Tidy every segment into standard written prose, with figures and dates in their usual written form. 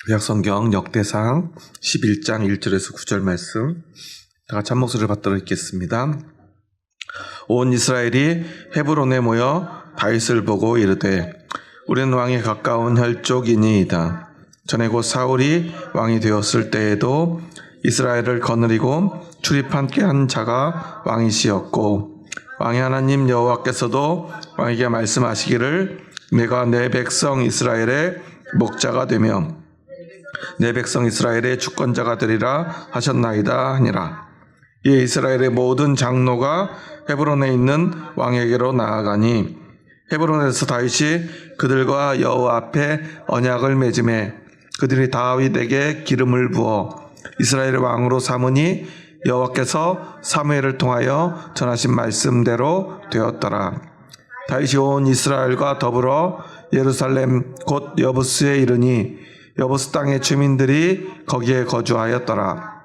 구약성경 역대상 11장 1절에서 9절 말씀 다 같이 한 목소리를 받들어 읽겠습니다. 온 이스라엘이 헤브론에 모여 다윗을 보고 이르되 우리는 왕에 가까운 혈족이니이다. 전에 곧 사울이 왕이 되었을 때에도 이스라엘을 거느리고 출입함께 한 자가 왕이시었고 왕의 하나님 여호와께서도 왕에게 말씀하시기를 내가 내 백성 이스라엘의 목자가 되며 내 백성 이스라엘의 주권자가 되리라 하셨나이다 하니라. 이에 이스라엘의 모든 장로가 헤브론에 있는 왕에게로 나아가니 헤브론에서 다윗이 그들과 여호와 앞에 언약을 맺음에 그들이 다윗에게 기름을 부어 이스라엘의 왕으로 삼으니 여호와께서 사무엘을 통하여 전하신 말씀대로 되었더라. 다윗이 온 이스라엘과 더불어 예루살렘 곧 여부스에 이르니 여부스 땅의 주민들이 거기에 거주하였더라.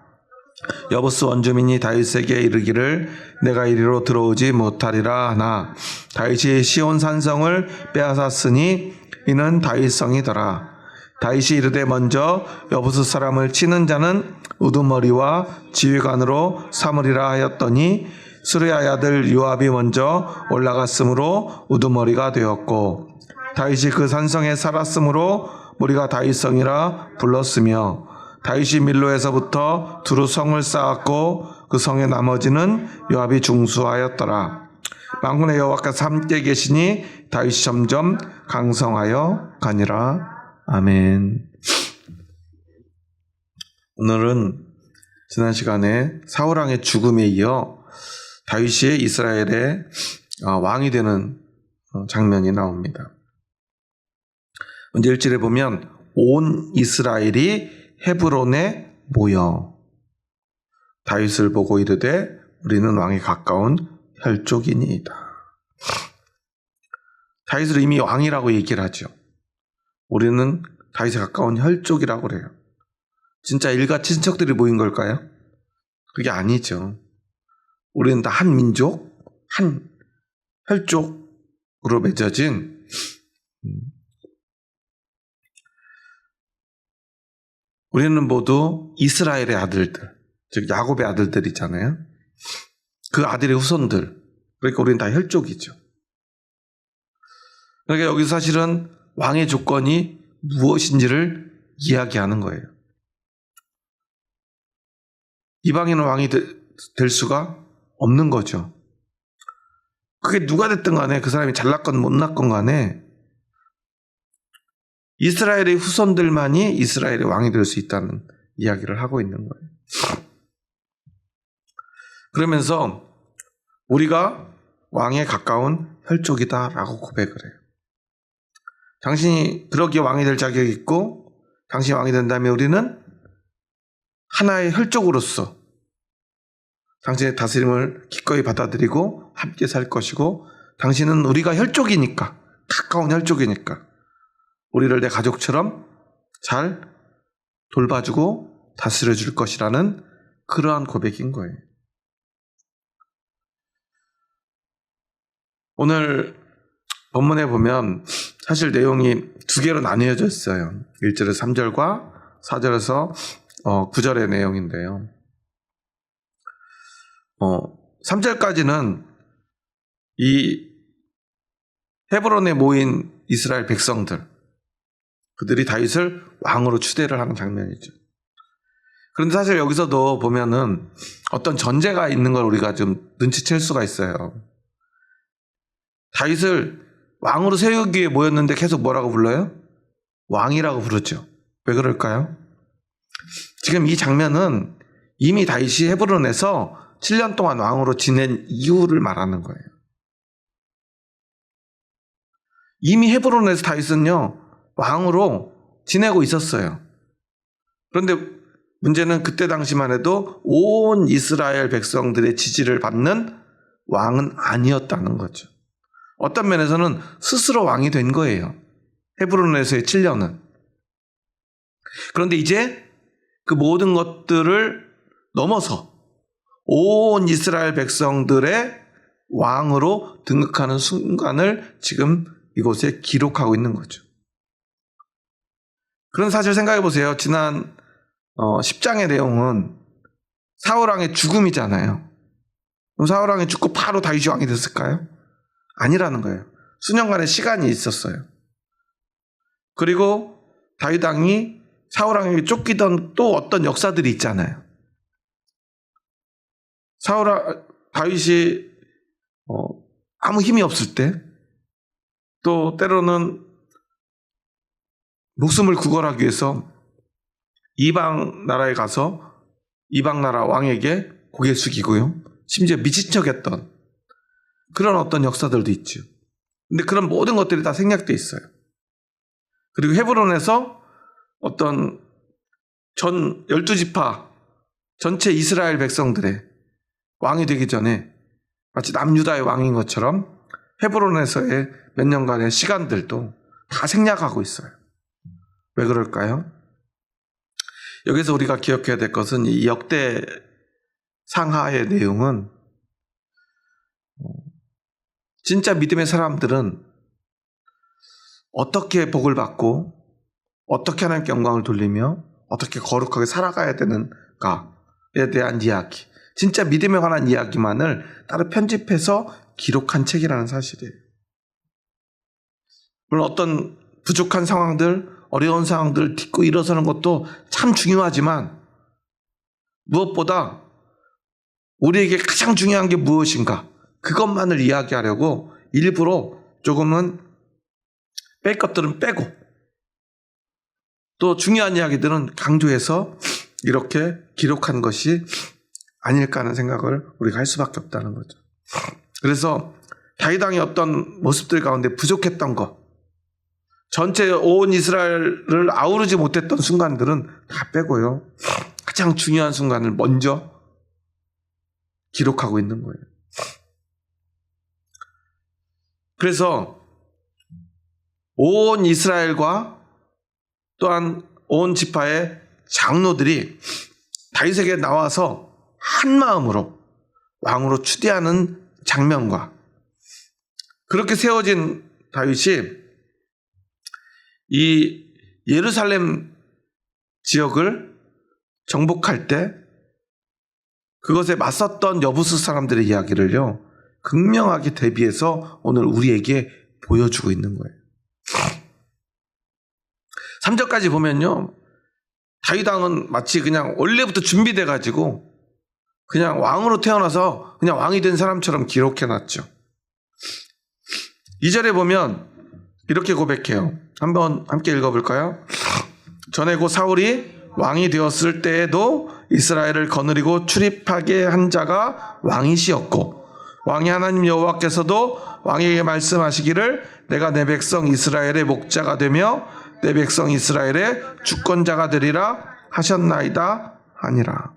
여부스 원주민이 다윗에게 이르기를 내가 이리로 들어오지 못하리라 하나 다윗이 시온 산성을 빼앗았으니 이는 다윗성이더라. 다윗이 이르되 먼저 여부스 사람을 치는 자는 우두머리와 지휘관으로 삼으리라 하였더니 수르야의 아들 요압이 먼저 올라갔으므로 우두머리가 되었고 다윗이 그 산성에 살았으므로 우리가 다윗성이라 불렀으며 다윗이 밀로에서부터 두루 성을 쌓았고 그 성의 나머지는 요압이 중수하였더라. 만군의 여호와께서 함께 계시니 다윗이 점점 강성하여 가니라. 아멘. 오늘은 지난 시간에 사울왕의 죽음에 이어 다윗이 이스라엘의 왕이 되는 장면이 나옵니다. 먼저 1절에 보면 온 이스라엘이 헤브론에 모여 다윗을 보고 이르되 우리는 왕에 가까운 혈족이니이다. 다윗을 이미 왕이라고 얘기를 하죠. 우리는 다윗에 가까운 혈족이라고 그래요. 진짜 일가 친척들이 모인 걸까요? 그게 아니죠. 우리는 다 한 민족, 한 혈족으로 맺어진 우리는 모두 이스라엘의 아들들, 즉 야곱의 아들들이잖아요. 그 아들의 후손들. 그러니까 우리는 다 혈족이죠. 그러니까 여기서 사실은 왕의 조건이 무엇인지를 이야기하는 거예요. 이방인은 왕이 될 수가 없는 거죠. 그게 누가 됐든 간에 그 사람이 잘났건 못났건 간에 이스라엘의 후손들만이 이스라엘의 왕이 될 수 있다는 이야기를 하고 있는 거예요. 그러면서 우리가 왕에 가까운 혈족이다라고 고백을 해요. 당신이 그러기에 왕이 될 자격이 있고 당신이 왕이 된다면 우리는 하나의 혈족으로서 당신의 다스림을 기꺼이 받아들이고 함께 살 것이고 당신은 우리가 혈족이니까 가까운 혈족이니까 우리를 내 가족처럼 잘 돌봐주고 다스려줄 것이라는 그러한 고백인 거예요. 오늘 본문에 보면 사실 내용이 두 개로 나뉘어져 있어요. 1절에서 3절과 4절에서 9절의 내용인데요. 3절까지는 이 헤브론에 모인 이스라엘 백성들, 그들이 다윗을 왕으로 추대를 하는 장면이죠. 그런데 사실 여기서도 보면은 어떤 전제가 있는 걸 우리가 좀 눈치챌 수가 있어요. 다윗을 왕으로 세우기 위해 모였는데 계속 뭐라고 불러요? 왕이라고 부르죠. 왜 그럴까요? 지금 이 장면은 이미 다윗이 헤브론에서 7년 동안 왕으로 지낸 이유를 말하는 거예요. 이미 헤브론에서 다윗은요 왕으로 지내고 있었어요. 그런데 문제는 그때 당시만 해도 온 이스라엘 백성들의 지지를 받는 왕은 아니었다는 거죠. 어떤 면에서는 스스로 왕이 된 거예요. 헤브론에서의 7년은. 그런데 이제 그 모든 것들을 넘어서 온 이스라엘 백성들의 왕으로 등극하는 순간을 지금 이곳에 기록하고 있는 거죠. 그런 사실 생각해 보세요. 지난 10장의 내용은 사울왕의 죽음이잖아요. 그럼 사울왕이 죽고 바로 다윗이 왕이 됐을까요? 아니라는 거예요. 수년간의 시간이 있었어요. 그리고 다윗 왕이 사울왕에게 쫓기던 또 어떤 역사들이 있잖아요. 다윗이 아무 힘이 없을 때, 또 때로는 목숨을 구걸하기 위해서 이방 나라에 가서 이방 나라 왕에게 고개 숙이고요. 심지어 미친 척했던 그런 어떤 역사들도 있죠. 근데 그런 모든 것들이 다 생략되어 있어요. 그리고 헤브론에서 어떤 전 12지파 전체 이스라엘 백성들의 왕이 되기 전에 마치 남유다의 왕인 것처럼 헤브론에서의 몇 년간의 시간들도 다 생략하고 있어요. 왜 그럴까요? 여기서 우리가 기억해야 될 것은 이 역대 상하의 내용은 진짜 믿음의 사람들은 어떻게 복을 받고 어떻게 하나님께 영광을 돌리며 어떻게 거룩하게 살아가야 되는가에 대한 이야기, 진짜 믿음에 관한 이야기만을 따로 편집해서 기록한 책이라는 사실이에요. 물론 어떤 부족한 상황들, 어려운 상황들을 딛고 일어서는 것도 참 중요하지만 무엇보다 우리에게 가장 중요한 게 무엇인가, 그것만을 이야기하려고 일부러 조금은 뺄 것들은 빼고 또 중요한 이야기들은 강조해서 이렇게 기록한 것이 아닐까 하는 생각을 우리가 할 수밖에 없다는 거죠. 그래서 다윗 왕의 어떤 모습들 가운데 부족했던 것, 전체 온 이스라엘을 아우르지 못했던 순간들은 다 빼고요, 가장 중요한 순간을 먼저 기록하고 있는 거예요. 그래서 온 이스라엘과 또한 온 지파의 장로들이 다윗에게 나와서 한 마음으로 왕으로 추대하는 장면과, 그렇게 세워진 다윗이 이 예루살렘 지역을 정복할 때 그것에 맞섰던 여부수 사람들의 이야기를요, 극명하게 대비해서 오늘 우리에게 보여주고 있는 거예요. 3절까지 보면요, 다윗 왕은 마치 그냥 원래부터 준비돼 가지고 그냥 왕으로 태어나서 그냥 왕이 된 사람처럼 기록해놨죠. 2절에 보면 이렇게 고백해요. 한번 함께 읽어볼까요? 전에 곧 사울이 왕이 되었을 때에도 이스라엘을 거느리고 출입하게 한 자가 왕이시었고, 왕이 하나님 여호와께서도 왕에게 말씀하시기를 내가 내 백성 이스라엘의 목자가 되며 내 백성 이스라엘의 주권자가 되리라 하셨나이다 하니라.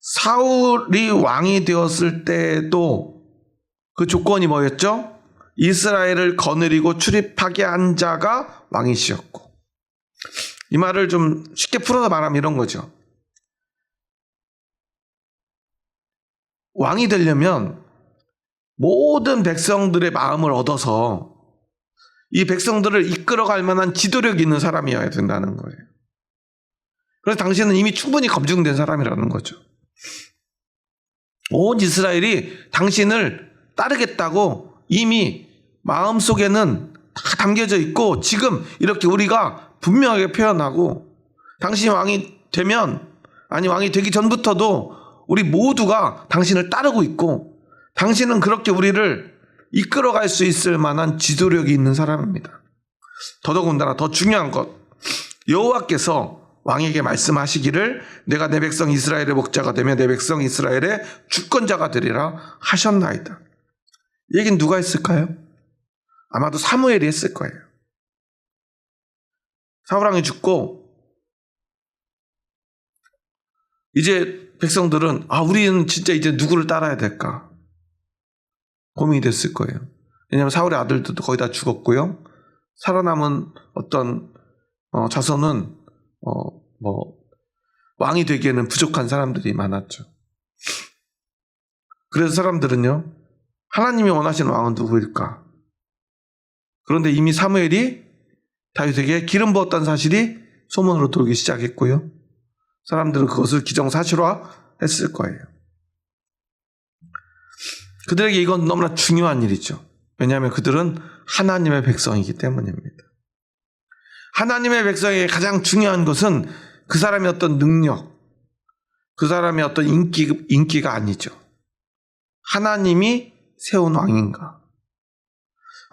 사울이 왕이 되었을 때도 그 조건이 뭐였죠? 이스라엘을 거느리고 출입하게 한 자가 왕이시었고, 이 말을 좀 쉽게 풀어서 말하면 이런 거죠. 왕이 되려면 모든 백성들의 마음을 얻어서 이 백성들을 이끌어갈 만한 지도력이 있는 사람이어야 된다는 거예요. 그래서 당신은 이미 충분히 검증된 사람이라는 거죠. 온 이스라엘이 당신을 따르겠다고 이미 마음속에는 다 담겨져 있고, 지금 이렇게 우리가 분명하게 표현하고, 당신이 왕이 되면, 아니 왕이 되기 전부터도 우리 모두가 당신을 따르고 있고, 당신은 그렇게 우리를 이끌어갈 수 있을 만한 지도력이 있는 사람입니다. 더더군다나 더 중요한 것, 여호와께서 왕에게 말씀하시기를 내가 내 백성 이스라엘의 목자가 되며 내 백성 이스라엘의 주권자가 되리라 하셨나이다. 이 얘기는 누가 했을까요? 아마도 사무엘이 했을 거예요. 사울왕이 죽고 이제 백성들은 우리는 진짜 이제 누구를 따라야 될까 고민이 됐을 거예요. 왜냐하면 사울의 아들들도 거의 다 죽었고요, 살아남은 어떤 자손은 왕이 되기에는 부족한 사람들이 많았죠. 그래서 사람들은요, 하나님이 원하시는 왕은 누구일까? 그런데 이미 사무엘이 다윗에게 기름 부었다는 사실이 소문으로 돌기 시작했고요. 사람들은 그것을 기정사실화했을 거예요. 그들에게 이건 너무나 중요한 일이죠. 왜냐하면 그들은 하나님의 백성이기 때문입니다. 하나님의 백성에게 가장 중요한 것은 그 사람의 어떤 능력, 그 사람의 어떤 인기가 아니죠. 하나님이 세운 왕인가.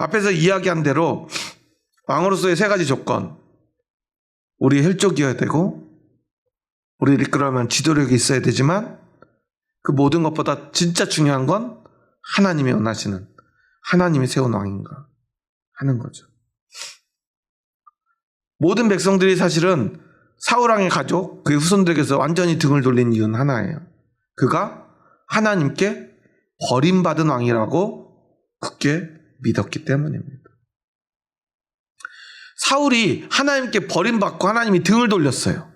앞에서 이야기한 대로 왕으로서의 세 가지 조건. 우리 혈족이어야 되고, 우리를 이끌어가면 지도력이 있어야 되지만, 그 모든 것보다 진짜 중요한 건 하나님이 원하시는, 하나님이 세운 왕인가 하는 거죠. 모든 백성들이 사실은 사울왕의 가족, 그의 후손들에게서 완전히 등을 돌린 이유는 하나예요. 그가 하나님께 버림받은 왕이라고 굳게 믿었기 때문입니다. 사울이 하나님께 버림받고 하나님이 등을 돌렸어요.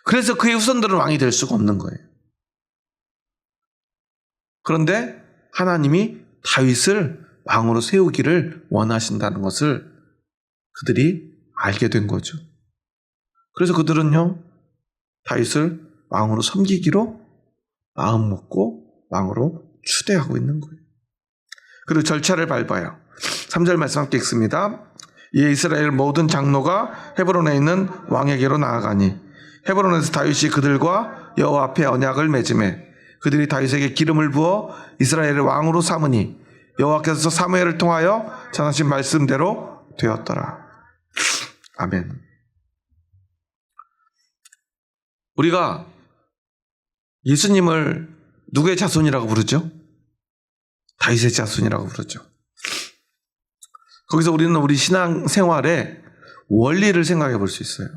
그래서 그의 후손들은 왕이 될 수가 없는 거예요. 그런데 하나님이 다윗을 왕으로 세우기를 원하신다는 것을 그들이 알게 된 거죠. 그래서 그들은요, 다윗을 왕으로 섬기기로 마음 먹고 왕으로 추대하고 있는 거예요. 그리고 절차를 밟아요. 3절 말씀 함께 읽습니다. 이에 이스라엘 모든 장로가 헤브론에 있는 왕에게로 나아가니 헤브론에서 다윗이 그들과 여호와 앞에 언약을 맺음에 그들이 다윗에게 기름을 부어 이스라엘의 왕으로 삼으니 여호와께서 사무엘을 통하여 전하신 말씀대로 되었더라. 아멘. 우리가 예수님을 누구의 자손이라고 부르죠? 다윗의 자손이라고 부르죠. 거기서 우리는 우리 신앙 생활의 원리를 생각해 볼 수 있어요.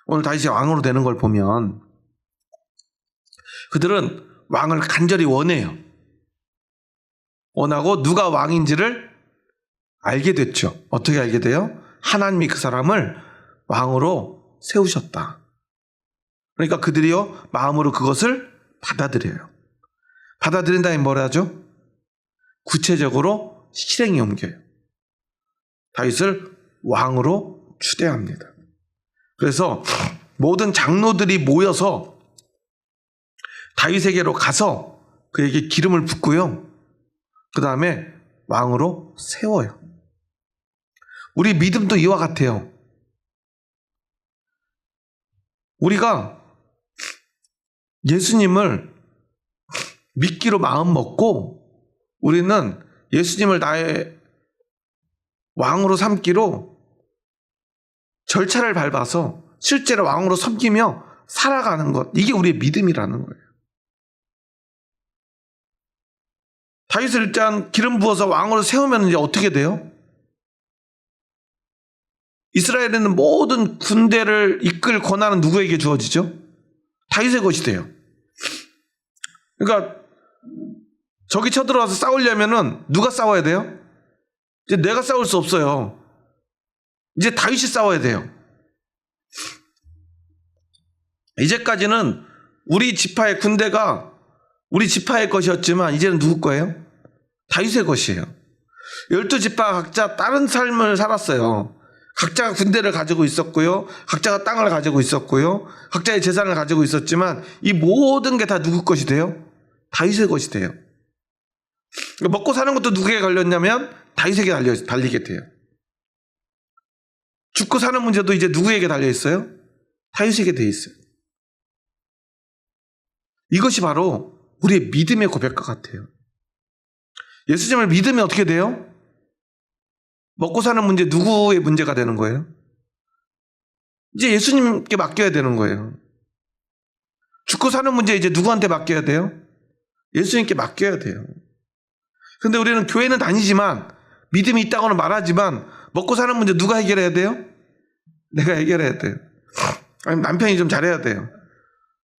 오늘 다윗이 왕으로 되는 걸 보면 그들은 왕을 간절히 원해요. 원하고 누가 왕인지를 알게 됐죠. 어떻게 알게 돼요? 하나님이 그 사람을 왕으로 세우셨다. 그러니까 그들이요, 마음으로 그것을 받아들여요. 받아들인 다음에 뭘 하죠? 구체적으로 실행에 옮겨요. 다윗을 왕으로 추대합니다. 그래서 모든 장로들이 모여서 다윗에게로 가서 그에게 기름을 붓고요. 그 다음에 왕으로 세워요. 우리 믿음도 이와 같아요. 우리가 예수님을 믿기로 마음 먹고 우리는 예수님을 나의 왕으로 삼기로 절차를 밟아서 실제로 왕으로 섬기며 살아가는 것, 이게 우리의 믿음이라는 거예요. 다윗을 일단 기름 부어서 왕으로 세우면 이제 어떻게 돼요? 이스라엘에는 모든 군대를 이끌 권한은 누구에게 주어지죠? 다윗의 것이 돼요. 그러니까 적이 쳐들어와서 싸우려면은 누가 싸워야 돼요? 이제 내가 싸울 수 없어요. 이제 다윗이 싸워야 돼요. 이제까지는 우리 지파의 군대가 우리 지파의 것이었지만 이제는 누구 거예요? 다윗의 것이에요. 12지파 각자 다른 삶을 살았어요. 각자가 군대를 가지고 있었고요. 각자가 땅을 가지고 있었고요. 각자의 재산을 가지고 있었지만 이 모든 게 다 누구 것이 돼요? 다윗의 것이 돼요. 먹고 사는 것도 누구에게 걸렸냐면 다윗에게 달리게 돼요. 죽고 사는 문제도 이제 누구에게 달려 있어요? 다윗에게 돼 있어요. 이것이 바로 우리의 믿음의 고백과 같아요. 예수님을 믿으면 어떻게 돼요? 먹고 사는 문제 누구의 문제가 되는 거예요? 이제 예수님께 맡겨야 되는 거예요. 죽고 사는 문제 이제 누구한테 맡겨야 돼요? 예수님께 맡겨야 돼요. 근데 우리는 교회는 다니지만 믿음이 있다고는 말하지만 먹고 사는 문제 누가 해결해야 돼요? 내가 해결해야 돼요. 아니면 남편이 좀 잘해야 돼요.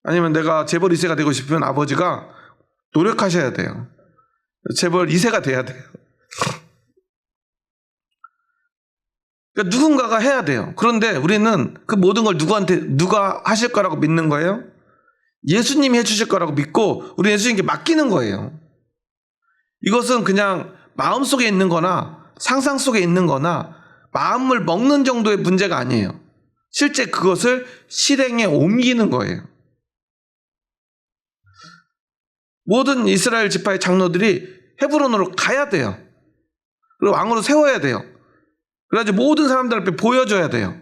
아니면 내가 재벌 2세가 되고 싶으면 아버지가 노력하셔야 돼요. 재벌 2세가 돼야 돼요. 그러니까 누군가가 해야 돼요. 그런데 우리는 그 모든 걸 누가 하실 거라고 믿는 거예요? 예수님이 해주실 거라고 믿고 우리 예수님께 맡기는 거예요. 이것은 그냥 마음속에 있는 거나 상상 속에 있는 거나 마음을 먹는 정도의 문제가 아니에요. 실제 그것을 실행에 옮기는 거예요. 모든 이스라엘 지파의 장로들이 헤브론으로 가야 돼요. 그리고 왕으로 세워야 돼요. 그래야지 모든 사람들 앞에 보여줘야 돼요.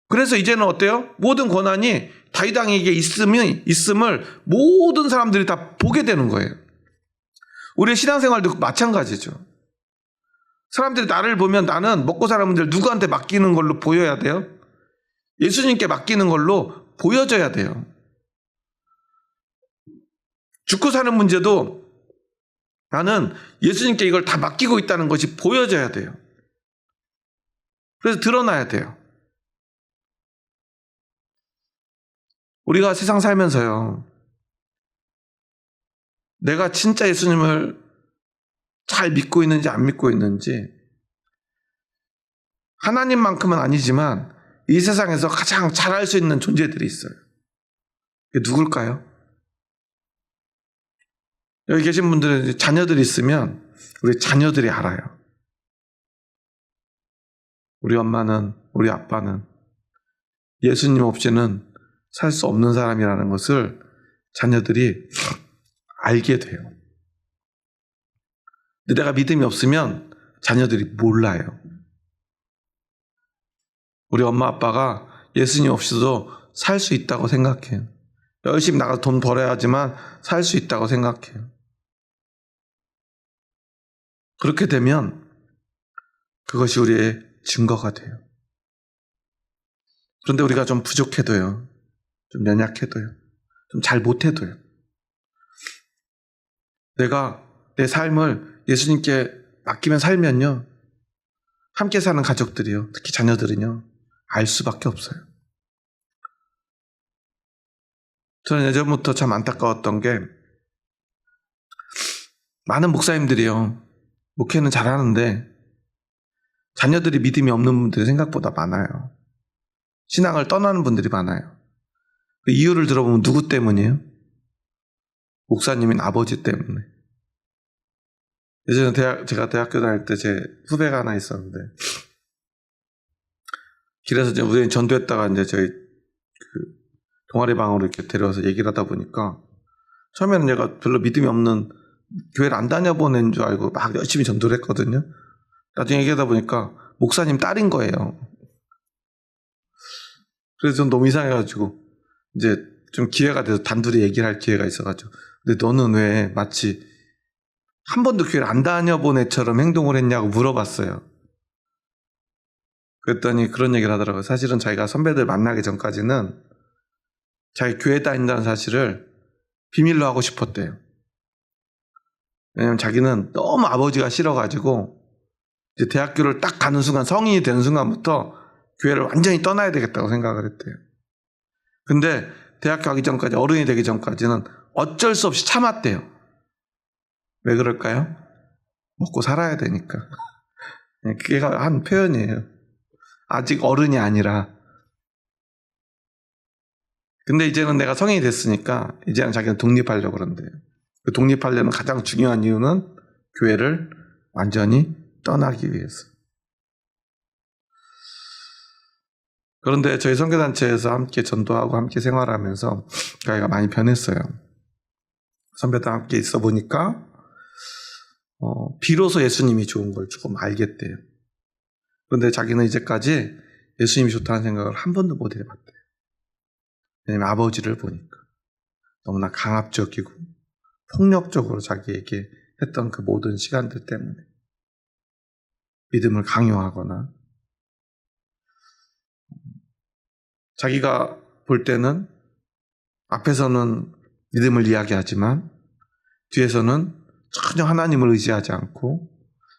그래서 이제는 어때요? 모든 권한이 다윗 왕에게 있음을 모든 사람들이 다 보게 되는 거예요. 우리의 신앙생활도 마찬가지죠. 사람들이 나를 보면 나는 먹고 사는 문제를 누구한테 맡기는 걸로 보여야 돼요? 예수님께 맡기는 걸로 보여져야 돼요. 죽고 사는 문제도 나는 예수님께 이걸 다 맡기고 있다는 것이 보여져야 돼요. 그래서 드러나야 돼요. 우리가 세상 살면서요, 내가 진짜 예수님을 잘 믿고 있는지 안 믿고 있는지, 하나님만큼은 아니지만 이 세상에서 가장 잘 알 수 있는 존재들이 있어요. 그게 누굴까요? 여기 계신 분들은 자녀들이 있으면 우리 자녀들이 알아요. 우리 엄마는, 우리 아빠는 예수님 없이는 살 수 없는 사람이라는 것을 자녀들이 알게 돼요. 근데 내가 믿음이 없으면 자녀들이 몰라요. 우리 엄마 아빠가 예수님 없이도 살 수 있다고 생각해요. 열심히 나가서 돈 벌어야 하지만 살 수 있다고 생각해요. 그렇게 되면 그것이 우리의 증거가 돼요. 그런데 우리가 좀 부족해도요, 좀 연약해도요, 좀 잘 못해도요, 내가 내 삶을 예수님께 맡기면 살면요, 함께 사는 가족들이요, 특히 자녀들은요, 알 수밖에 없어요. 저는 예전부터 참 안타까웠던 게, 많은 목사님들이요, 목회는 잘하는데 자녀들이 믿음이 없는 분들이 생각보다 많아요. 신앙을 떠나는 분들이 많아요. 그 이유를 들어보면 누구 때문이에요? 목사님인 아버지 때문에. 예전에 제가 대학교 다닐 때 제 후배가 하나 있었는데, 길에서 이제 우연히 전도했다가 이제 저희 동아리 방으로 이렇게 데려와서 얘기를 하다 보니까, 처음에는 얘가 별로 믿음이 없는, 교회를 안 다녀보낸 줄 알고 막 열심히 전도를 했거든요. 나중에 얘기하다 보니까 목사님 딸인 거예요. 그래서 전 너무 이상해가지고 이제 좀 기회가 돼서 단둘이 얘기를 할 기회가 있어가지고, 근데 너는 왜 마치 한 번도 교회를 안 다녀본 애처럼 행동을 했냐고 물어봤어요. 그랬더니 그런 얘기를 하더라고요. 사실은 자기가 선배들 만나기 전까지는 자기 교회 다닌다는 사실을 비밀로 하고 싶었대요. 왜냐면 자기는 너무 아버지가 싫어가지고 이제 대학교를 딱 가는 순간, 성인이 되는 순간부터 교회를 완전히 떠나야 되겠다고 생각을 했대요. 근데 대학 가기 전까지, 어른이 되기 전까지는 어쩔 수 없이 참았대요. 왜 그럴까요? 먹고 살아야 되니까. 그게 한 표현이에요. 아직 어른이 아니라. 근데 이제는 내가 성인이 됐으니까 이제는 자기는 독립하려고 그런대요. 그 독립하려는 가장 중요한 이유는 교회를 완전히 떠나기 위해서. 그런데 저희 선교단체에서 함께 전도하고 함께 생활하면서 자기가 많이 변했어요. 선배들 함께 있어 보니까 비로소 예수님이 좋은 걸 조금 알겠대요. 그런데 자기는 이제까지 예수님이 좋다는 생각을 한 번도 못 해봤대요. 왜냐면 아버지를 보니까 너무나 강압적이고 폭력적으로 자기에게 했던 그 모든 시간들 때문에 믿음을 강요하거나, 자기가 볼 때는 앞에서는 믿음을 이야기하지만 뒤에서는 전혀 하나님을 의지하지 않고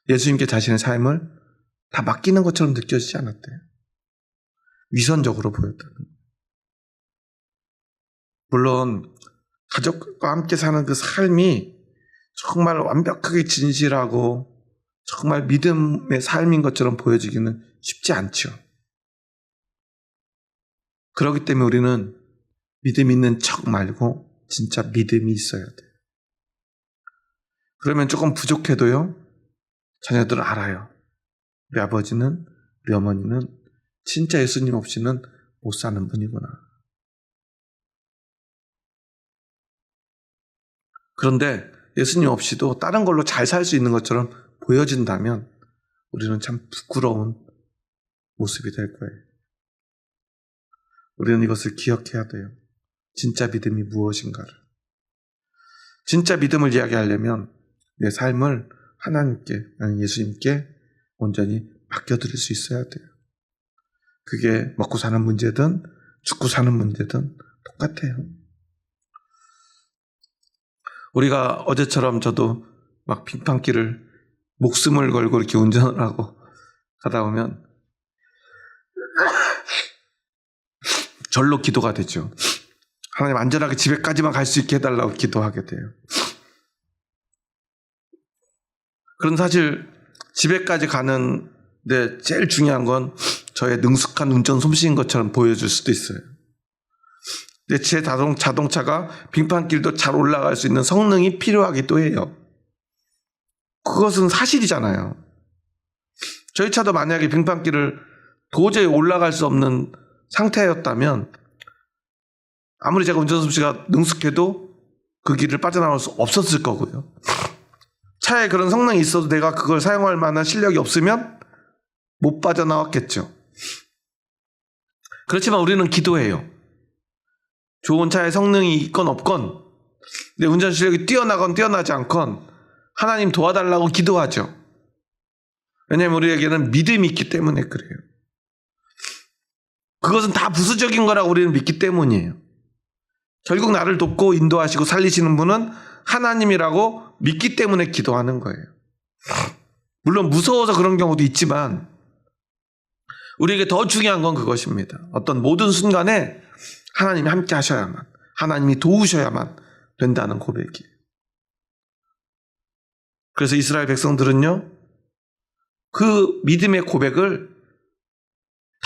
예수님께 자신의 삶을 다 맡기는 것처럼 느껴지지 않았대요. 위선적으로 보였다는 거예요. 물론 가족과 함께 사는 그 삶이 정말 완벽하게 진실하고 정말 믿음의 삶인 것처럼 보여지기는 쉽지 않죠. 그렇기 때문에 우리는 믿음 있는 척 말고 진짜 믿음이 있어야 돼요. 그러면 조금 부족해도요, 자녀들은 알아요. 우리 아버지는, 우리 어머니는 진짜 예수님 없이는 못 사는 분이구나. 그런데 예수님 없이도 다른 걸로 잘 살 수 있는 것처럼 보여진다면 우리는 참 부끄러운 모습이 될 거예요. 우리는 이것을 기억해야 돼요. 진짜 믿음이 무엇인가를. 진짜 믿음을 이야기하려면 내 삶을 하나님께, 아니 예수님께 온전히 맡겨드릴 수 있어야 돼요. 그게 먹고 사는 문제든 죽고 사는 문제든 똑같아요. 우리가 어제처럼 저도 막 빙판길을 목숨을 걸고 이렇게 운전을 하고 가다 보면 절로 기도가 되죠. 하나님 안전하게 집에까지만 갈 수 있게 해달라고 기도하게 돼요. 그런 사실 집에까지 가는데 제일 중요한 건 저의 능숙한 운전 솜씨인 것처럼 보여줄 수도 있어요. 근데 제 자동차가 빙판길도 잘 올라갈 수 있는 성능이 필요하기도 해요. 그것은 사실이잖아요. 저희 차도 만약에 빙판길을 도저히 올라갈 수 없는 상태였다면 아무리 제가 운전 솜씨가 능숙해도 그 길을 빠져나올 수 없었을 거고요. 차에 그런 성능이 있어도 내가 그걸 사용할 만한 실력이 없으면 못 빠져나왔겠죠. 그렇지만 우리는 기도해요. 좋은 차의 성능이 있건 없건 내 운전 실력이 뛰어나건 뛰어나지 않건 하나님 도와달라고 기도하죠. 왜냐하면 우리에게는 믿음이 있기 때문에 그래요. 그것은 다 부수적인 거라고 우리는 믿기 때문이에요. 결국 나를 돕고 인도하시고 살리시는 분은 하나님이라고 믿기 때문에 기도하는 거예요. 물론 무서워서 그런 경우도 있지만 우리에게 더 중요한 건 그것입니다. 어떤 모든 순간에 하나님이 함께 하셔야만, 하나님이 도우셔야만 된다는 고백이에요. 그래서 이스라엘 백성들은요, 그 믿음의 고백을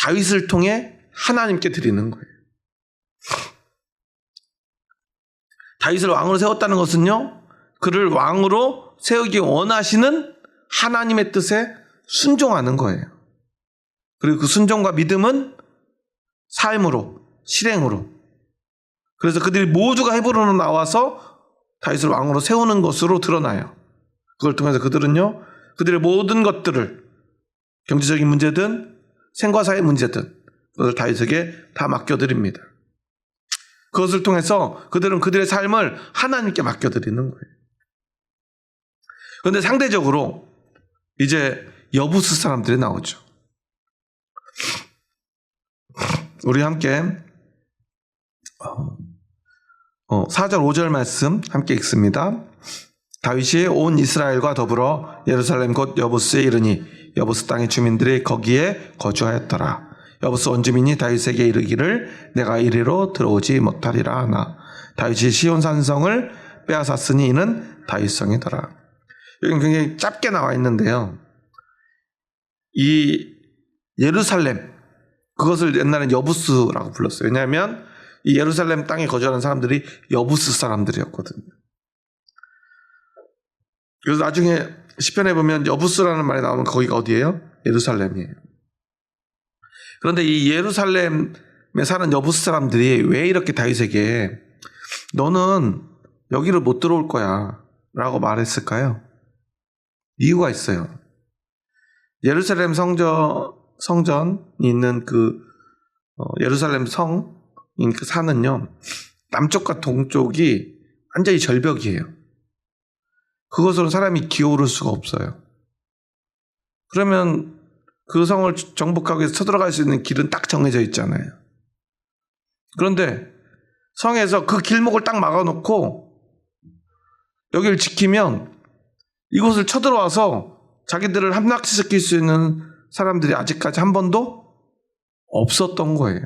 다윗을 통해 하나님께 드리는 거예요. 다윗을 왕으로 세웠다는 것은요, 그를 왕으로 세우기 원하시는 하나님의 뜻에 순종하는 거예요. 그리고 그 순종과 믿음은 삶으로, 실행으로. 그래서 그들이 모두가 헤브론으로 나와서 다윗을 왕으로 세우는 것으로 드러나요. 그걸 통해서 그들은요, 그들의 모든 것들을 경제적인 문제든 생과사의 문제든 그것을 다윗에게 다 맡겨드립니다. 그것을 통해서 그들은 그들의 삶을 하나님께 맡겨드리는 거예요. 그런데 상대적으로 이제 여부스 사람들이 나오죠. 우리 함께 4절 5절 말씀 함께 읽습니다. 다윗이 온 이스라엘과 더불어 예루살렘 곧 여부스에 이르니 여부스 땅의 주민들이 거기에 거주하였더라. 여부스 원주민이 다윗에게 이르기를 내가 이리로 들어오지 못하리라 하나 다윗이 시온 산성을 빼앗았으니 이는 다윗성이더라. 여기는 굉장히 짧게 나와 있는데요. 이 예루살렘, 그것을 옛날엔 여부스라고 불렀어요. 왜냐하면 이 예루살렘 땅에 거주하는 사람들이 여부스 사람들이었거든요. 그래서 나중에 시편에 보면 여부스라는 말이 나오면 거기가 어디예요? 예루살렘이에요. 그런데 이 예루살렘에 사는 여부스 사람들이 왜 이렇게 다윗에게 너는 여기를 못 들어올 거야 라고 말했을까요? 이유가 있어요. 예루살렘 성전이 있는 그 예루살렘 성인 그 산은요, 남쪽과 동쪽이 완전히 절벽이에요. 그것으로 사람이 기어오를 수가 없어요. 그러면 그 성을 정복하기 위해서 쳐들어갈 수 있는 길은 딱 정해져 있잖아요. 그런데 성에서 그 길목을 딱 막아놓고 여기를 지키면 이곳을 쳐들어와서 자기들을 함락시킬 수 있는 사람들이 아직까지 한 번도 없었던 거예요.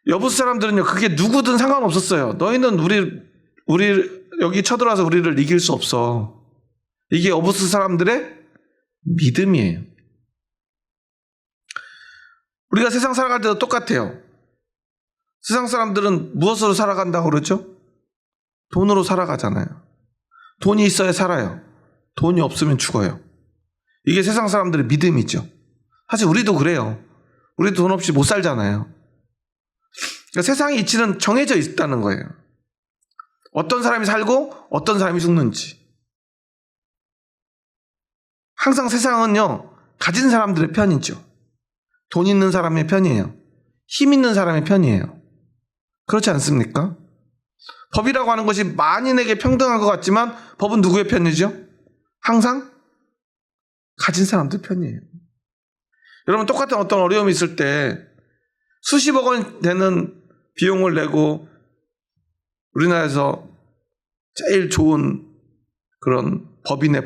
여부스 사람들은요, 그게 누구든 상관없었어요. 너희는 우리 여기 쳐들어와서 우리를 이길 수 없어. 이게 여부스 사람들의 믿음이에요. 우리가 세상 살아갈 때도 똑같아요. 세상 사람들은 무엇으로 살아간다고 그러죠? 돈으로 살아가잖아요. 돈이 있어야 살아요. 돈이 없으면 죽어요. 이게 세상 사람들의 믿음이죠. 사실 우리도 그래요. 우리도 돈 없이 못 살잖아요. 그러니까 세상의 이치는 정해져 있다는 거예요. 어떤 사람이 살고 어떤 사람이 죽는지. 항상 세상은요, 가진 사람들의 편이죠. 돈 있는 사람의 편이에요. 힘 있는 사람의 편이에요. 그렇지 않습니까? 법이라고 하는 것이 만인에게 평등한 것 같지만 법은 누구의 편이죠? 항상 가진 사람들 편이에요. 여러분, 똑같은 어떤 어려움이 있을 때 수십억 원 되는 비용을 내고 우리나라에서 제일 좋은 그런 법인의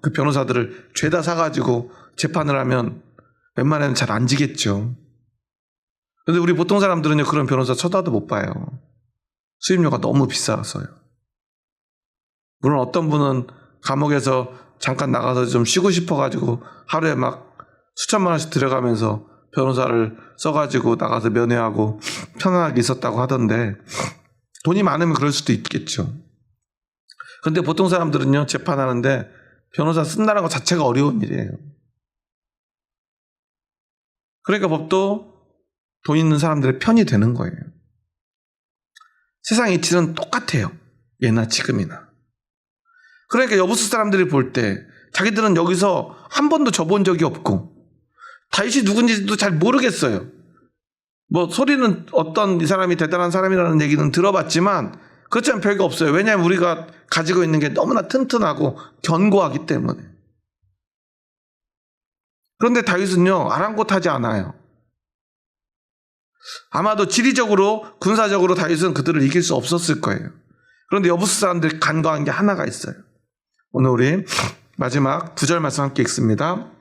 그 변호사들을 죄다 사가지고 재판을 하면 웬만하면 잘 안 지겠죠. 그런데 우리 보통 사람들은요, 그런 변호사 쳐다도 못 봐요. 수임료가 너무 비싸서요. 물론 어떤 분은 감옥에서 잠깐 나가서 좀 쉬고 싶어가지고 하루에 막 수천만 원씩 들여가면서 변호사를 써가지고 나가서 면회하고 편안하게 있었다고 하던데, 돈이 많으면 그럴 수도 있겠죠. 그런데 보통 사람들은요, 재판하는데 변호사 쓴다는 것 자체가 어려운 일이에요. 그러니까 법도 돈 있는 사람들의 편이 되는 거예요. 세상의 이치는 똑같아요. 예나 지금이나. 그러니까 여부수 사람들이 볼 때 자기들은 여기서 한 번도 져본 적이 없고 다윗이 누군지도 잘 모르겠어요. 뭐 소리는 어떤 이 사람이 대단한 사람이라는 얘기는 들어봤지만 그렇지만 별게 없어요. 왜냐하면 우리가 가지고 있는 게 너무나 튼튼하고 견고하기 때문에. 그런데 다윗은요, 아랑곳하지 않아요. 아마도 지리적으로 군사적으로 다윗은 그들을 이길 수 없었을 거예요. 그런데 여부수 사람들이 간과한 게 하나가 있어요. 오늘 우리 마지막 9절 말씀 함께 읽습니다.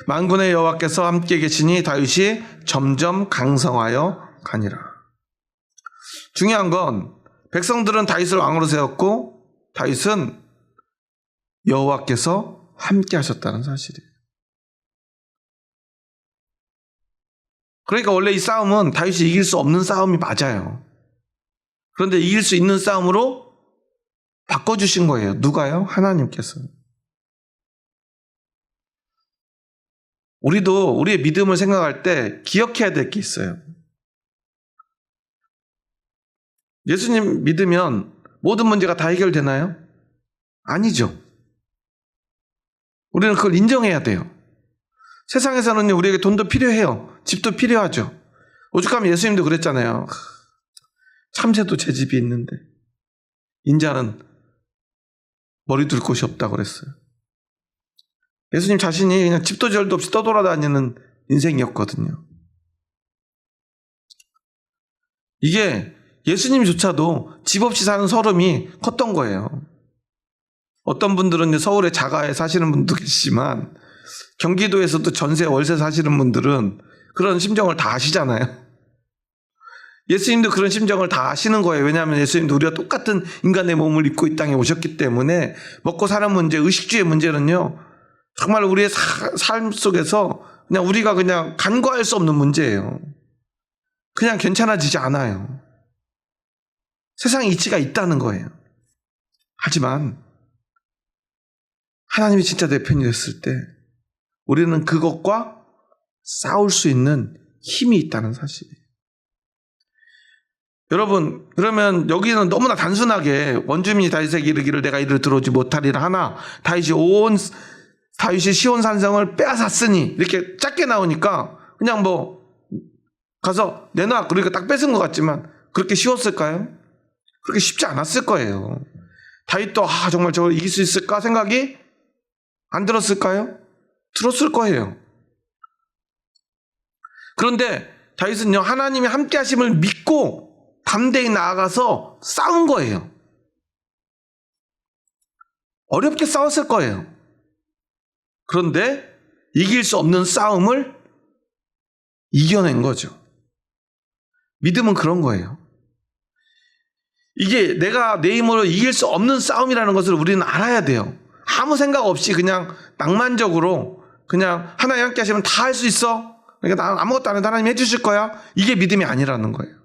만군의 여호와께서 함께 계시니 다윗이 점점 강성하여 가니라. 중요한 건 백성들은 다윗을 왕으로 세웠고 다윗은 여호와께서 함께 하셨다는 사실이에요. 그러니까 원래 이 싸움은 다윗이 이길 수 없는 싸움이 맞아요. 그런데 이길 수 있는 싸움으로 바꿔주신 거예요. 누가요? 하나님께서. 우리도 우리의 믿음을 생각할 때 기억해야 될 게 있어요. 예수님 믿으면 모든 문제가 다 해결되나요? 아니죠. 우리는 그걸 인정해야 돼요. 세상에서는요, 우리에게 돈도 필요해요. 집도 필요하죠. 오죽하면 예수님도 그랬잖아요. 참새도 제 집이 있는데 인자는 머리 둘 곳이 없다고 그랬어요. 예수님 자신이 그냥 집도 절도 없이 떠돌아다니는 인생이었거든요. 이게 예수님조차도 집 없이 사는 서름이 컸던 거예요. 어떤 분들은 서울의 자가에 사시는 분도 계시지만 경기도에서도 전세 월세 사시는 분들은 그런 심정을 다 아시잖아요. 예수님도 그런 심정을 다 아시는 거예요. 왜냐하면 예수님도 우리와 똑같은 인간의 몸을 입고 이 땅에 오셨기 때문에 먹고 사는 문제, 의식주의 문제는요, 정말 우리의 삶 속에서 그냥 우리가 그냥 간과할 수 없는 문제예요. 그냥 괜찮아지지 않아요. 세상에 이치가 있다는 거예요. 하지만 하나님이 진짜 내 편이 됐을 때 우리는 그것과 싸울 수 있는 힘이 있다는 사실이에요. 여러분, 그러면 여기는 너무나 단순하게 원주민이 다윗에게 이르기를 내가 이를 들어오지 못하리라 하나 다윗이 시온 산성을 빼앗았으니 이렇게 짧게 나오니까 그냥 뭐 가서 내놔 그러니까 딱 뺏은 것 같지만 그렇게 쉬웠을까요? 그렇게 쉽지 않았을 거예요. 다윗도 정말 저걸 이길 수 있을까 생각이 안 들었을까요? 들었을 거예요. 그런데 다윗은요, 하나님이 함께 하심을 믿고 담대히 나아가서 싸운 거예요. 어렵게 싸웠을 거예요. 그런데 이길 수 없는 싸움을 이겨낸 거죠. 믿음은 그런 거예요. 이게 내가 내 힘으로 이길 수 없는 싸움이라는 것을 우리는 알아야 돼요. 아무 생각 없이 그냥 낭만적으로 그냥 하나님 함께 하시면 다 할 수 있어. 그러니까 나 아무것도 안 해도 하나님 해주실 거야. 이게 믿음이 아니라는 거예요.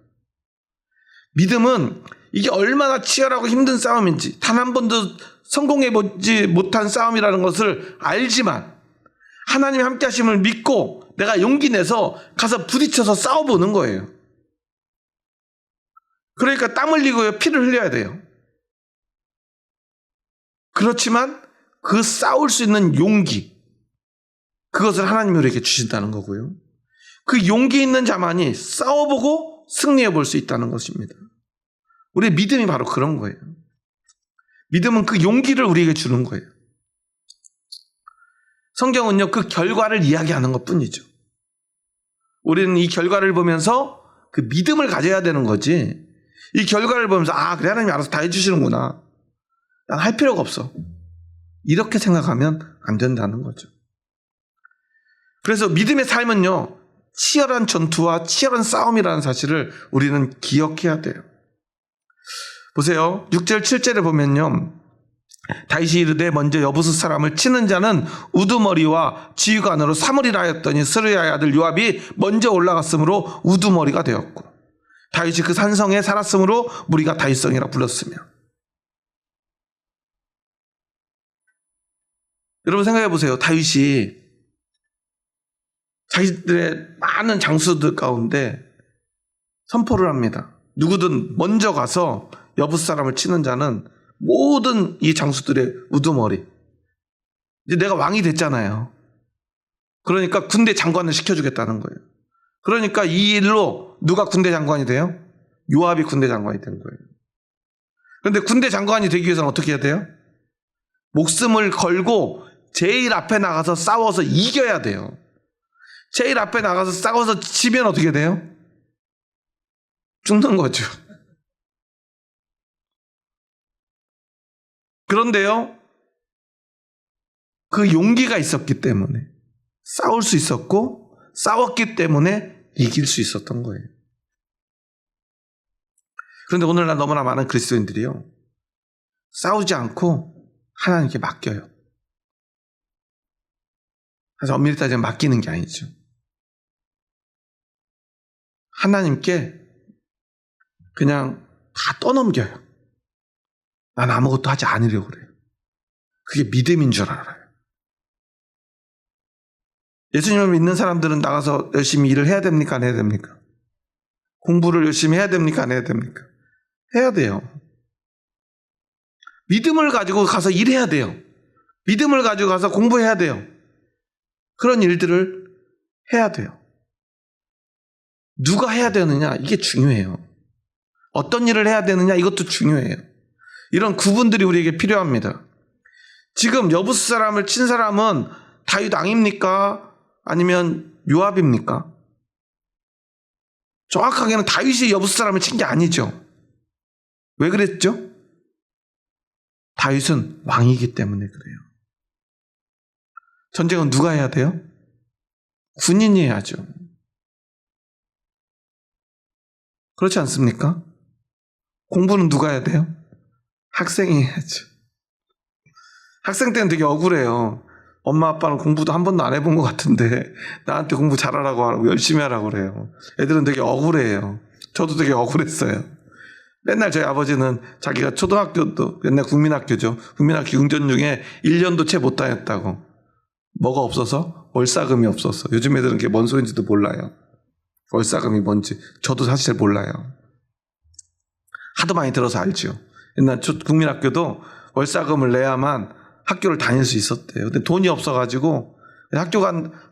믿음은 이게 얼마나 치열하고 힘든 싸움인지, 단 한 번도 성공해보지 못한 싸움이라는 것을 알지만 하나님의 함께 하심을 믿고 내가 용기 내서 가서 부딪혀서 싸워보는 거예요. 그러니까 땀 흘리고 피를 흘려야 돼요. 그렇지만 그 싸울 수 있는 용기, 그것을 하나님이 우리에게 주신다는 거고요. 그 용기 있는 자만이 싸워보고 승리해 볼 수 있다는 것입니다. 우리의 믿음이 바로 그런 거예요. 믿음은 그 용기를 우리에게 주는 거예요. 성경은요, 그 결과를 이야기하는 것 뿐이죠. 우리는 이 결과를 보면서 그 믿음을 가져야 되는 거지, 이 결과를 보면서 그래, 하나님이 알아서 다 해주시는구나, 난 할 필요가 없어, 이렇게 생각하면 안 된다는 거죠. 그래서 믿음의 삶은요, 치열한 전투와 치열한 싸움이라는 사실을 우리는 기억해야 돼요. 보세요. 6절 7절에 보면요, 다윗이 이르되 먼저 여부스 사람을 치는 자는 우두머리와 지휘관으로 사무리라 하였더니 스루야의 아들 요압이 먼저 올라갔으므로 우두머리가 되었고 다윗이 그 산성에 살았으므로 무리가 다윗성이라 불렀으며. 여러분 생각해 보세요. 다윗이 자기들의 많은 장수들 가운데 선포를 합니다. 누구든 먼저 가서 여부스 사람을 치는 자는 모든 이 장수들의 우두머리. 이제 내가 왕이 됐잖아요. 그러니까 군대 장관을 시켜주겠다는 거예요. 그러니까 이 일로 누가 군대 장관이 돼요? 요압이 군대 장관이 된 거예요. 그런데 군대 장관이 되기 위해서는 어떻게 해야 돼요? 목숨을 걸고 제일 앞에 나가서 싸워서 이겨야 돼요. 제일 앞에 나가서 싸워서 지면 어떻게 돼요? 죽는 거죠. 그런데요, 그 용기가 있었기 때문에 싸울 수 있었고, 싸웠기 때문에 이길 수 있었던 거예요. 그런데 오늘날 너무나 많은 그리스도인들이요, 싸우지 않고 하나님께 맡겨요. 사실 엄밀히 따지면 맡기는 게 아니죠. 하나님께 그냥 다 떠넘겨요. 난 아무것도 하지 않으려고 그래요. 그게 믿음인 줄 알아요. 예수님을 믿는 사람들은 나가서 열심히 일을 해야 됩니까? 안 해야 됩니까? 공부를 열심히 해야 됩니까? 안 해야 됩니까? 해야 돼요. 믿음을 가지고 가서 일해야 돼요. 믿음을 가지고 가서 공부해야 돼요. 그런 일들을 해야 돼요. 누가 해야 되느냐? 이게 중요해요. 어떤 일을 해야 되느냐? 이것도 중요해요. 이런 구분들이 우리에게 필요합니다. 지금 여부스 사람을 친 사람은 다윗 왕입니까? 아니면 요압입니까? 정확하게는 다윗이 여부스 사람을 친 게 아니죠. 왜 그랬죠? 다윗은 왕이기 때문에 그래요. 전쟁은 누가 해야 돼요? 군인이 해야죠. 그렇지 않습니까? 공부는 누가 해야 돼요? 학생이 해야죠. 학생 때는 되게 억울해요. 엄마 아빠는 공부도 한 번도 안 해본 것 같은데 나한테 공부 잘하라고 하고 열심히 하라고 그래요. 애들은 되게 억울해요. 저도 되게 억울했어요. 맨날 저희 아버지는 자기가 초등학교도 옛날 국민학교죠. 국민학교 융전 중에 1년도 채 못 다녔다고. 뭐가 없어서? 월사금이 없어서. 요즘 애들은 그게 뭔 소리인지도 몰라요. 월사금이 뭔지 저도 사실 잘 몰라요. 하도 많이 들어서 알죠. 옛날 국민학교도 월사금을 내야만 학교를 다닐 수 있었대요. 근데 돈이 없어가지고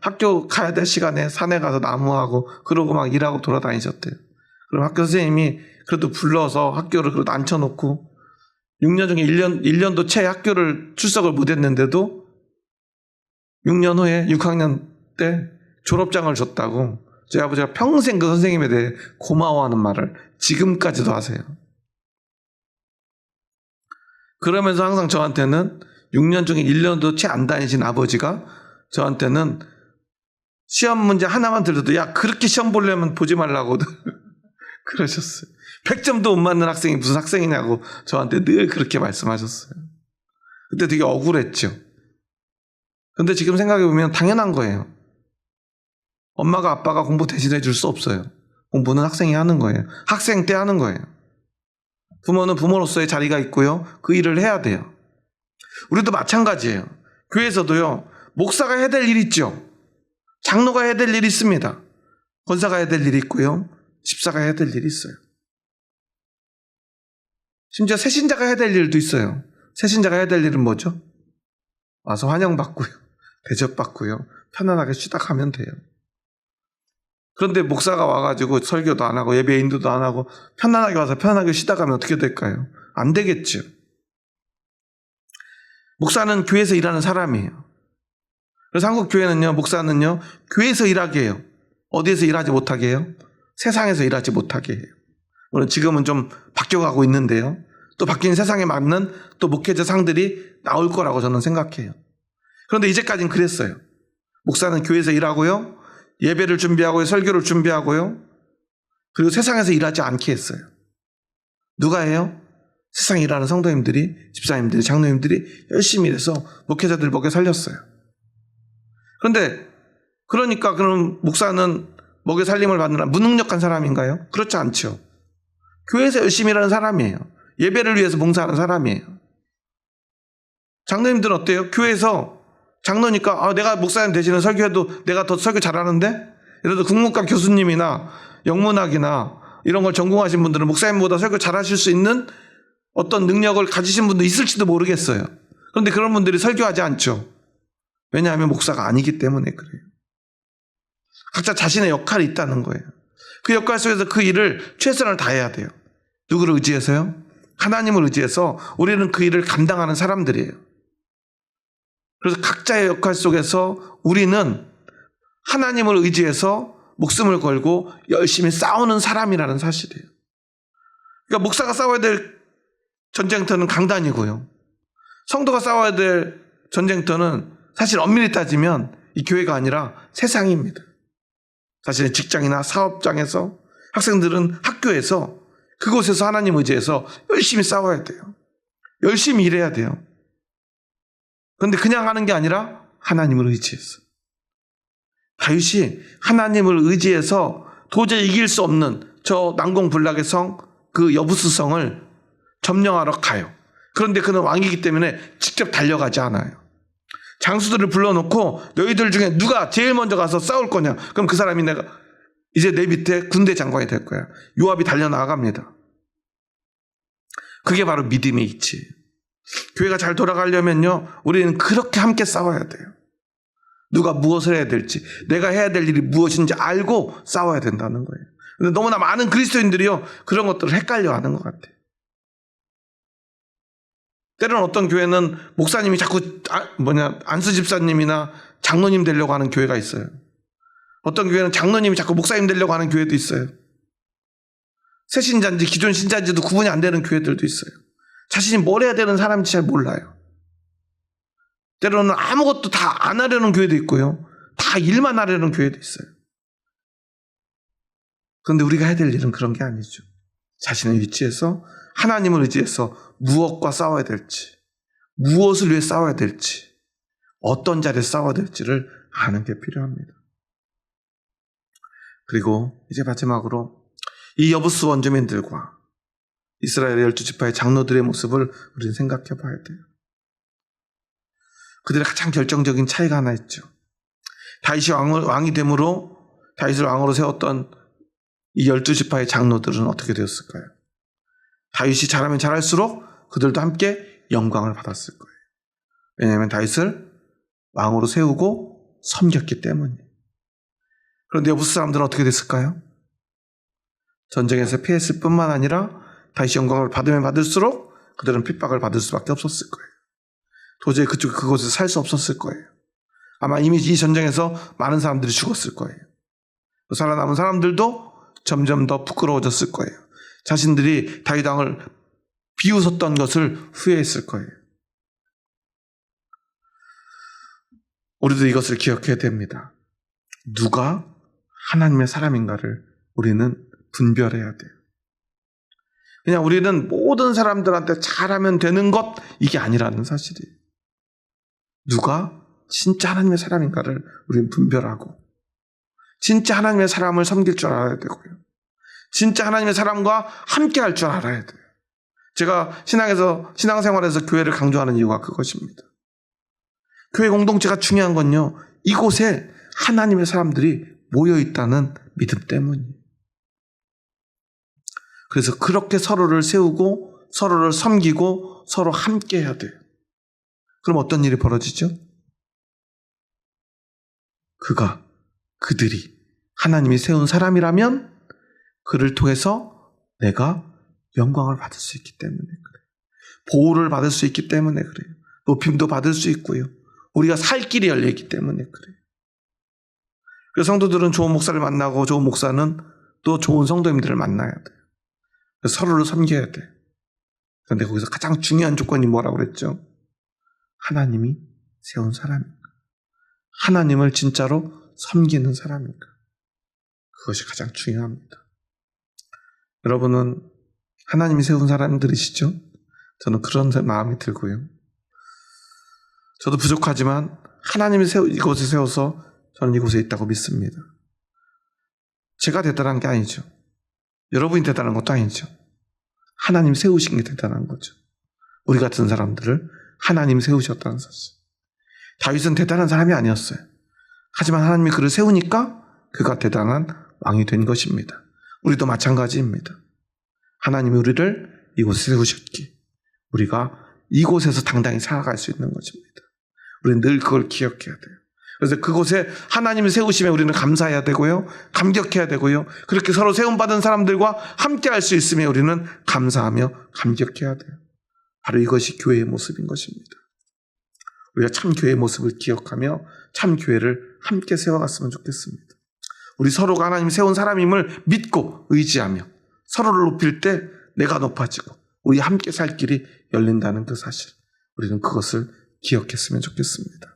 학교 가야 될 시간에 산에 가서 나무하고 그러고 막 일하고 돌아다니셨대요. 그럼 학교 선생님이 그래도 불러서 학교를 그래도 앉혀놓고 6년 중에 1년도 채 학교를 출석을 못했는데도 6년 후에 6학년 때 졸업장을 줬다고 저희 아버지가 평생 그 선생님에 대해 고마워하는 말을 지금까지도 하세요. 그러면서 항상 저한테는 6년 중에 1년도 채 안 다니신 아버지가 저한테는 시험 문제 하나만 들어도 야 그렇게 시험 보려면 보지 말라고 그러셨어요. 100점도 못 맞는 학생이 무슨 학생이냐고 저한테 늘 그렇게 말씀하셨어요. 그때 되게 억울했죠. 근데 지금 생각해보면 당연한 거예요. 엄마가 아빠가 공부 대신해 줄 수 없어요. 공부는 학생이 하는 거예요. 학생 때 하는 거예요. 부모는 부모로서의 자리가 있고요. 그 일을 해야 돼요. 우리도 마찬가지예요. 교회에서도요. 목사가 해야 될 일이 있죠. 장로가 해야 될 일이 있습니다. 권사가 해야 될 일이 있고요. 집사가 해야 될 일이 있어요. 심지어 새신자가 해야 될 일도 있어요. 새신자가 해야 될 일은 뭐죠? 와서 환영받고요. 대접받고요. 편안하게 쉬다 가면 돼요. 그런데 목사가 와가지고 설교도 안 하고 예배 인도도 안 하고 편안하게 와서 편안하게 쉬다 가면 어떻게 될까요? 안 되겠죠. 목사는 교회에서 일하는 사람이에요. 그래서 한국 교회는요, 목사는요, 교회에서 일하게 해요. 어디에서 일하지 못하게 해요? 세상에서 일하지 못하게 해요. 물론 지금은 좀 바뀌어가고 있는데요. 또 바뀐 세상에 맞는 또 목회자 상들이 나올 거라고 저는 생각해요. 그런데 이제까지는 그랬어요. 목사는 교회에서 일하고요. 예배를 준비하고요. 설교를 준비하고요. 그리고 세상에서 일하지 않게 했어요. 누가 해요? 세상에 일하는 성도님들이, 집사님들이, 장로님들이 열심히 일해서 목회자들 먹여 살렸어요. 그런데 그러니까 그럼 목사는 먹여 살림을 받느라 무능력한 사람인가요? 그렇지 않죠. 교회에서 열심히 일하는 사람이에요. 예배를 위해서 봉사하는 사람이에요. 장로님들은 어때요? 교회에서 장로니까 내가 목사님 대신에 설교해도 내가 더 설교 잘하는데? 예를 들어 국문과 교수님이나 영문학이나 이런 걸 전공하신 분들은 목사님보다 설교 잘하실 수 있는 어떤 능력을 가지신 분도 있을지도 모르겠어요. 그런데 그런 분들이 설교하지 않죠. 왜냐하면 목사가 아니기 때문에 그래요. 각자 자신의 역할이 있다는 거예요. 그 역할 속에서 그 일을 최선을 다해야 돼요. 누구를 의지해서요? 하나님을 의지해서 우리는 그 일을 감당하는 사람들이에요. 그래서 각자의 역할 속에서 우리는 하나님을 의지해서 목숨을 걸고 열심히 싸우는 사람이라는 사실이에요. 그러니까 목사가 싸워야 될 전쟁터는 강단이고요. 성도가 싸워야 될 전쟁터는 사실 엄밀히 따지면 이 교회가 아니라 세상입니다. 자신의 직장이나 사업장에서, 학생들은 학교에서, 그곳에서 하나님 의지해서 열심히 싸워야 돼요. 열심히 일해야 돼요. 그런데 그냥 하는 게 아니라 하나님을 의지해서. 다윗이 하나님을 의지해서 도저히 이길 수 없는 저 난공불락의 성, 그 여부스 성을 점령하러 가요. 그런데 그는 왕이기 때문에 직접 달려가지 않아요. 장수들을 불러놓고 너희들 중에 누가 제일 먼저 가서 싸울 거냐? 그럼 그 사람이 이제 내 밑에 군대 장관이 될 거야. 요압이 달려나갑니다. 그게 바로 믿음의 이치예요. 교회가 잘 돌아가려면요, 우리는 그렇게 함께 싸워야 돼요. 누가 무엇을 해야 될지, 내가 해야 될 일이 무엇인지 알고 싸워야 된다는 거예요. 근데 너무나 많은 그리스도인들이요, 그런 것들을 헷갈려 하는 것 같아요. 때로는 어떤 교회는 목사님이 자꾸 안수 집사님이나 장로님 되려고 하는 교회가 있어요. 어떤 교회는 장로님이 자꾸 목사님 되려고 하는 교회도 있어요. 새 신자인지 기존 신자인지도 구분이 안 되는 교회들도 있어요. 자신이 뭘 해야 되는 사람인지 잘 몰라요. 때로는 아무것도 다 안 하려는 교회도 있고요. 다 일만 하려는 교회도 있어요. 그런데 우리가 해야 될 일은 그런 게 아니죠. 자신의 위치에서 하나님을 의지해서 무엇과 싸워야 될지, 무엇을 위해 싸워야 될지, 어떤 자리에서 싸워야 될지를 아는 게 필요합니다. 그리고 이제 마지막으로 이 여부스 원주민들과 이스라엘의 12지파의 장로들의 모습을 우리는 생각해 봐야 돼요. 그들의 가장 결정적인 차이가 하나 있죠. 다윗이 왕이 됨으로 다윗을 왕으로 세웠던 이 12지파의 장로들은 어떻게 되었을까요? 다윗이 잘하면 잘할수록 그들도 함께 영광을 받았을 거예요. 왜냐하면 다윗을 왕으로 세우고 섬겼기 때문이에요. 그런데 여부스 사람들은 어떻게 됐을까요? 전쟁에서 피했을 뿐만 아니라 다윗이 영광을 받으면 받을수록 그들은 핍박을 받을 수밖에 없었을 거예요. 도저히 그곳에서 살 수 없었을 거예요. 아마 이미 이 전쟁에서 많은 사람들이 죽었을 거예요. 살아남은 사람들도 점점 더 부끄러워졌을 거예요. 자신들이 다윗 왕을 비웃었던 것을 후회했을 거예요. 우리도 이것을 기억해야 됩니다. 누가 하나님의 사람인가를 우리는 분별해야 돼요. 그냥 우리는 모든 사람들한테 잘하면 되는 것, 이게 아니라는 사실이에요. 누가 진짜 하나님의 사람인가를 우리는 분별하고, 진짜 하나님의 사람을 섬길 줄 알아야 되고요. 진짜 하나님의 사람과 함께 할 줄 알아야 돼요. 제가 신앙생활에서 교회를 강조하는 이유가 그것입니다. 교회 공동체가 중요한 건요, 이곳에 하나님의 사람들이 모여 있다는 믿음 때문이에요. 그래서 그렇게 서로를 세우고 서로를 섬기고 서로 함께 해야 돼요. 그럼 어떤 일이 벌어지죠? 그들이 하나님이 세운 사람이라면 그를 통해서 내가 영광을 받을 수 있기 때문에 그래요. 보호를 받을 수 있기 때문에 그래요. 높임도 받을 수 있고요. 우리가 살 길이 열려있기 때문에 그래요. 그래서 성도들은 좋은 목사를 만나고 좋은 목사는 또 좋은 성도님들을 만나야 돼요. 그래서 서로를 섬겨야 돼요. 그런데 거기서 가장 중요한 조건이 뭐라고 그랬죠? 하나님이 세운 사람인가? 하나님을 진짜로 섬기는 사람인가? 그것이 가장 중요합니다. 여러분은 하나님이 세운 사람들이시죠? 저는 그런 마음이 들고요. 저도 부족하지만 하나님이 이곳에 세워서 저는 이곳에 있다고 믿습니다. 제가 대단한 게 아니죠. 여러분이 대단한 것도 아니죠. 하나님 세우신 게 대단한 거죠. 우리 같은 사람들을 하나님 세우셨다는 사실. 다윗은 대단한 사람이 아니었어요. 하지만 하나님이 그를 세우니까 그가 대단한 왕이 된 것입니다. 우리도 마찬가지입니다. 하나님이 우리를 이곳에 세우셨기에 우리가 이곳에서 당당히 살아갈 수 있는 것입니다. 우리는 늘 그걸 기억해야 돼요. 그래서 그곳에 하나님이 세우시면 우리는 감사해야 되고요. 감격해야 되고요. 그렇게 서로 세움받은 사람들과 함께 할 수 있으면 우리는 감사하며 감격해야 돼요. 바로 이것이 교회의 모습인 것입니다. 우리가 참 교회의 모습을 기억하며 참 교회를 함께 세워갔으면 좋겠습니다. 우리 서로가 하나님 세운 사람임을 믿고 의지하며 서로를 높일 때 내가 높아지고 우리 함께 살 길이 열린다는 그 사실, 우리는 그것을 기억했으면 좋겠습니다.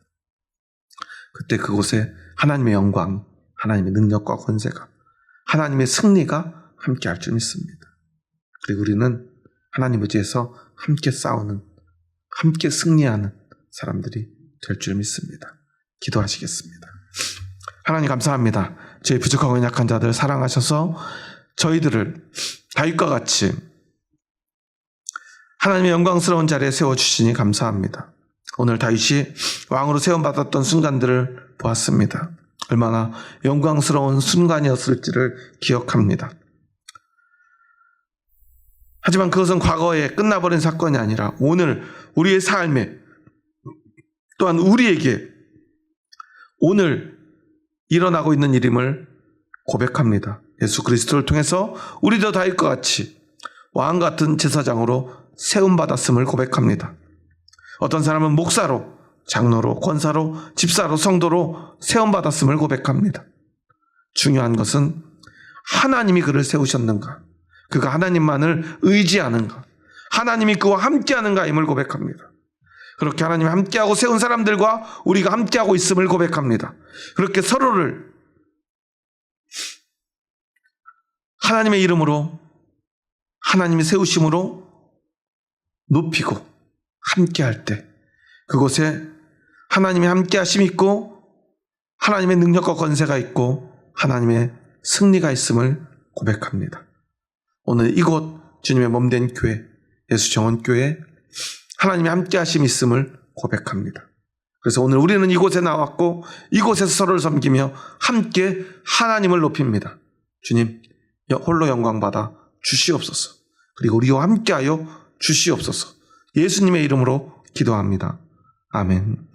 그때 그곳에 하나님의 영광, 하나님의 능력과 권세가, 하나님의 승리가 함께 할 줄 믿습니다. 그리고 우리는 하나님 의지에서 함께 싸우는, 함께 승리하는 사람들이 될 줄 믿습니다. 기도하시겠습니다. 하나님 감사합니다. 저희 부족하고 연약한 자들 사랑하셔서 저희들을 다윗과 같이 하나님의 영광스러운 자리에 세워주시니 감사합니다. 오늘 다윗이 왕으로 세움받았던 순간들을 보았습니다. 얼마나 영광스러운 순간이었을지를 기억합니다. 하지만 그것은 과거에 끝나버린 사건이 아니라 오늘 우리의 삶에, 또한 우리에게 오늘 일어나고 있는 일임을 고백합니다. 예수 그리스도를 통해서 우리도 다윗과 같이 왕 같은 제사장으로 세움받았음을 고백합니다. 어떤 사람은 목사로, 장로로, 권사로, 집사로, 성도로 세움받았음을 고백합니다. 중요한 것은 하나님이 그를 세우셨는가, 그가 하나님만을 의지하는가, 하나님이 그와 함께하는가임을 고백합니다. 그렇게 하나님이 함께하고 세운 사람들과 우리가 함께하고 있음을 고백합니다. 그렇게 서로를 하나님의 이름으로, 하나님의 세우심으로 높이고 함께할 때 그곳에 하나님의 함께하심이 있고 하나님의 능력과 권세가 있고 하나님의 승리가 있음을 고백합니다. 오늘 이곳 주님의 몸된 교회, 예수정원교회 하나님의 함께하심이 있음을 고백합니다. 그래서 오늘 우리는 이곳에 나왔고 이곳에서 서로를 섬기며 함께 하나님을 높입니다. 주님 홀로 영광받아 주시옵소서. 그리고 우리와 함께하여 주시옵소서. 예수님의 이름으로 기도합니다. 아멘.